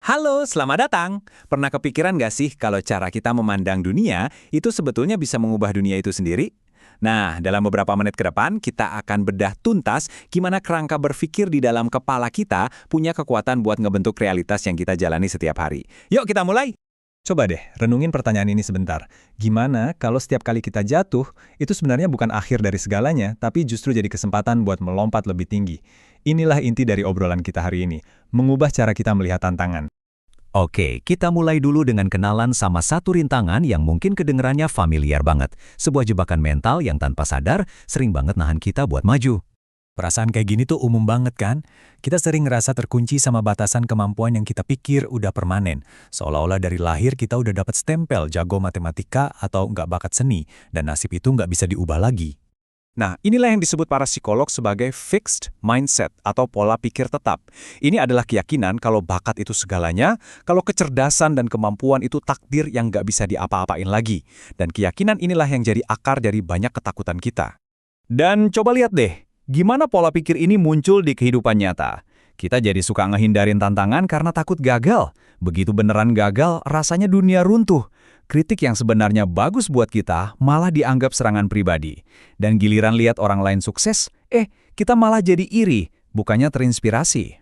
Halo, selamat datang. Pernah kepikiran nggak sih kalau cara kita memandang dunia itu sebetulnya bisa mengubah dunia itu sendiri? Nah, dalam beberapa menit ke depan, kita akan bedah tuntas gimana kerangka berpikir di dalam kepala kita punya kekuatan buat ngebentuk realitas yang kita jalani setiap hari. Yuk kita mulai! Coba deh, renungin pertanyaan ini sebentar. Gimana kalau setiap kali kita jatuh, itu sebenarnya bukan akhir dari segalanya, tapi justru jadi kesempatan buat melompat lebih tinggi. Inilah inti dari obrolan kita hari ini, mengubah cara kita melihat tantangan. Oke, kita mulai dulu dengan kenalan sama satu rintangan yang mungkin kedengerannya familiar banget. Sebuah jebakan mental yang tanpa sadar sering banget nahan kita buat maju. Perasaan kayak gini tuh umum banget kan? Kita sering ngerasa terkunci sama batasan kemampuan yang kita pikir udah permanen. Seolah-olah dari lahir kita udah dapat stempel jago matematika atau nggak bakat seni, dan nasib itu nggak bisa diubah lagi. Nah, inilah yang disebut para psikolog sebagai fixed mindset atau pola pikir tetap. Ini adalah keyakinan kalau bakat itu segalanya, kalau kecerdasan dan kemampuan itu takdir yang nggak bisa diapa-apain lagi. Dan keyakinan inilah yang jadi akar dari banyak ketakutan kita. Dan coba lihat deh, gimana pola pikir ini muncul di kehidupan nyata. Kita jadi suka ngehindarin tantangan karena takut gagal. Begitu beneran gagal, rasanya dunia runtuh. Kritik yang sebenarnya bagus buat kita malah dianggap serangan pribadi. Dan giliran lihat orang lain sukses, kita malah jadi iri, bukannya terinspirasi.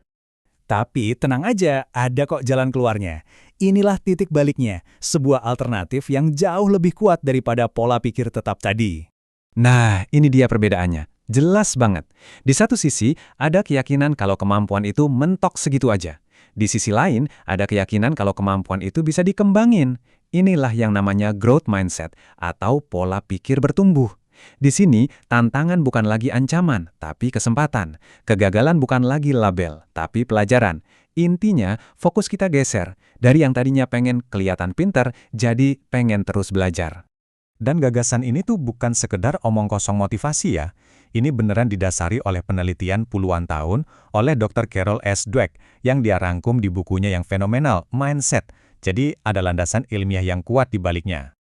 Tapi tenang aja, ada kok jalan keluarnya. Inilah titik baliknya, sebuah alternatif yang jauh lebih kuat daripada pola pikir tetap tadi. Nah, ini dia perbedaannya. Jelas banget. Di satu sisi, ada keyakinan kalau kemampuan itu mentok segitu aja. Di sisi lain, ada keyakinan kalau kemampuan itu bisa dikembangin. Inilah yang namanya growth mindset atau pola pikir bertumbuh. Di sini, tantangan bukan lagi ancaman, tapi kesempatan. Kegagalan bukan lagi label, tapi pelajaran. Intinya, fokus kita geser. Dari yang tadinya pengen kelihatan pinter, jadi pengen terus belajar. Dan gagasan ini tuh bukan sekedar omong kosong motivasi ya. Ini beneran didasari oleh penelitian puluhan tahun oleh Dr. Carol S. Dweck yang dia rangkum di bukunya yang fenomenal, Mindset. Jadi ada landasan ilmiah yang kuat di baliknya.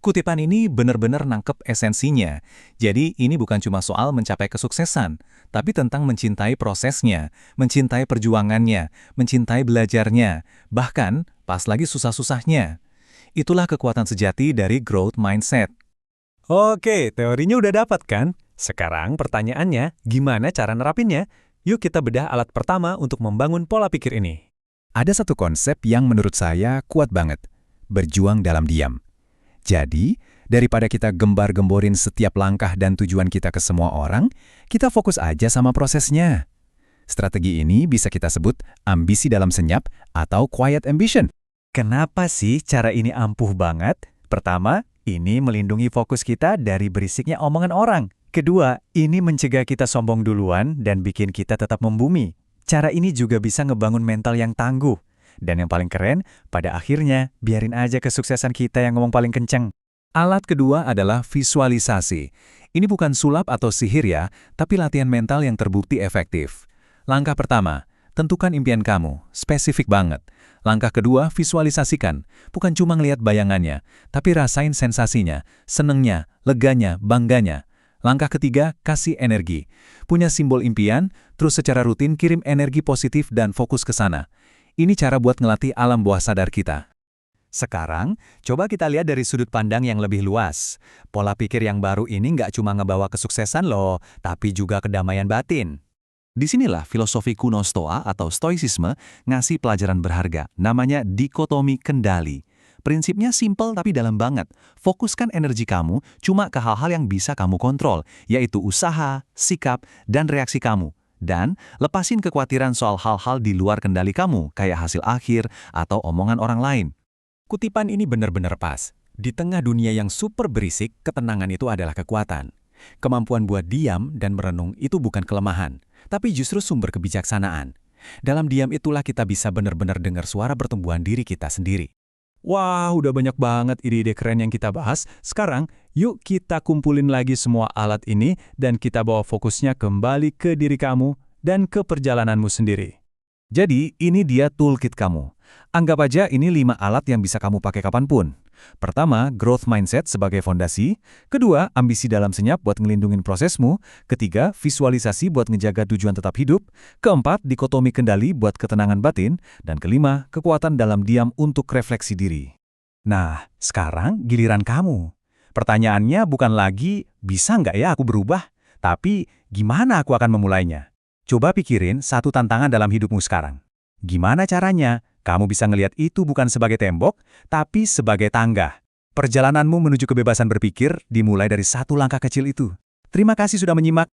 Kutipan ini benar-benar nangkep esensinya. Jadi ini bukan cuma soal mencapai kesuksesan, tapi tentang mencintai prosesnya, mencintai perjuangannya, mencintai belajarnya, bahkan pas lagi susah-susahnya. Itulah kekuatan sejati dari growth mindset. Oke, teorinya udah dapat kan? Sekarang pertanyaannya, gimana cara nerapinnya? Yuk kita bedah alat pertama untuk membangun pola pikir ini. Ada satu konsep yang menurut saya kuat banget, berjuang dalam diam. Jadi, daripada kita gembar-gemborin setiap langkah dan tujuan kita ke semua orang, kita fokus aja sama prosesnya. Strategi ini bisa kita sebut ambisi dalam senyap atau quiet ambition. Kenapa sih cara ini ampuh banget? Pertama, ini melindungi fokus kita dari berisiknya omongan orang. Kedua, ini mencegah kita sombong duluan dan bikin kita tetap membumi. Cara ini juga bisa ngebangun mental yang tangguh. Dan yang paling keren, pada akhirnya biarin aja kesuksesan kita yang ngomong paling kenceng. Alat kedua adalah visualisasi. Ini bukan sulap atau sihir ya, tapi latihan mental yang terbukti efektif. Langkah pertama, tentukan impian kamu, spesifik banget. Langkah kedua, visualisasikan. Bukan cuma ngelihat bayangannya, tapi rasain sensasinya, senengnya, leganya, bangganya. Langkah ketiga, kasih energi. Punya simbol impian, terus secara rutin kirim energi positif dan fokus ke sana. Ini cara buat ngelatih alam bawah sadar kita. Sekarang, coba kita lihat dari sudut pandang yang lebih luas. Pola pikir yang baru ini nggak cuma ngebawa kesuksesan loh, tapi juga kedamaian batin. Disinilah filosofi kuno Stoa atau Stoicisme ngasih pelajaran berharga, namanya dikotomi kendali. Prinsipnya simpel tapi dalam banget. Fokuskan energi kamu cuma ke hal-hal yang bisa kamu kontrol, yaitu usaha, sikap, dan reaksi kamu. Dan lepasin kekhawatiran soal hal-hal di luar kendali kamu, kayak hasil akhir atau omongan orang lain. Kutipan ini benar-benar pas. Di tengah dunia yang super berisik, ketenangan itu adalah kekuatan. Kemampuan buat diam dan merenung itu bukan kelemahan, tapi justru sumber kebijaksanaan. Dalam diam itulah kita bisa benar-benar dengar suara pertumbuhan diri kita sendiri. Wah, udah banyak banget ide-ide keren yang kita bahas. Sekarang, yuk kita kumpulin lagi semua alat ini dan kita bawa fokusnya kembali ke diri kamu dan ke perjalananmu sendiri. Jadi, ini dia toolkit kamu. Anggap aja ini 5 alat yang bisa kamu pakai kapanpun. Pertama, growth mindset sebagai fondasi. Kedua, ambisi dalam senyap buat ngelindungin prosesmu. Ketiga, visualisasi buat ngejaga tujuan tetap hidup. Keempat, dikotomi kendali buat ketenangan batin. Dan kelima, kekuatan dalam diam untuk refleksi diri. Nah, sekarang giliran kamu. Pertanyaannya bukan lagi, bisa nggak ya aku berubah? Tapi, gimana aku akan memulainya? Coba pikirin satu tantangan dalam hidupmu sekarang. Gimana caranya? Kamu bisa ngelihat itu bukan sebagai tembok, tapi sebagai tangga. Perjalananmu menuju kebebasan berpikir dimulai dari satu langkah kecil itu. Terima kasih sudah menyimak.